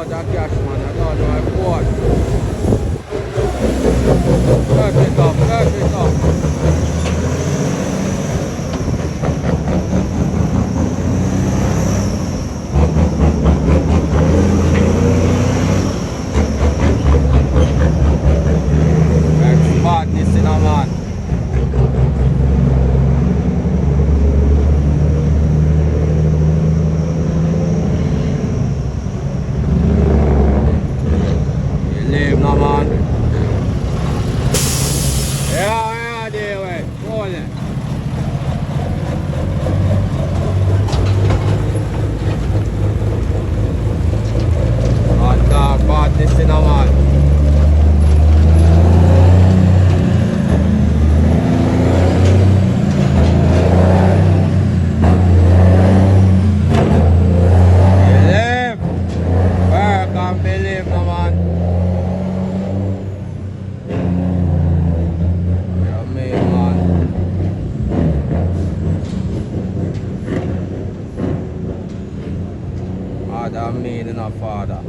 lot of cash, man. I don't know what. Cut it up, cut it up. Let's spot this in a man. Leave no man. Yeah, there way. Roll it. Hot dog, bought this in a man. Believe. Work and believe no man. Father made in a father.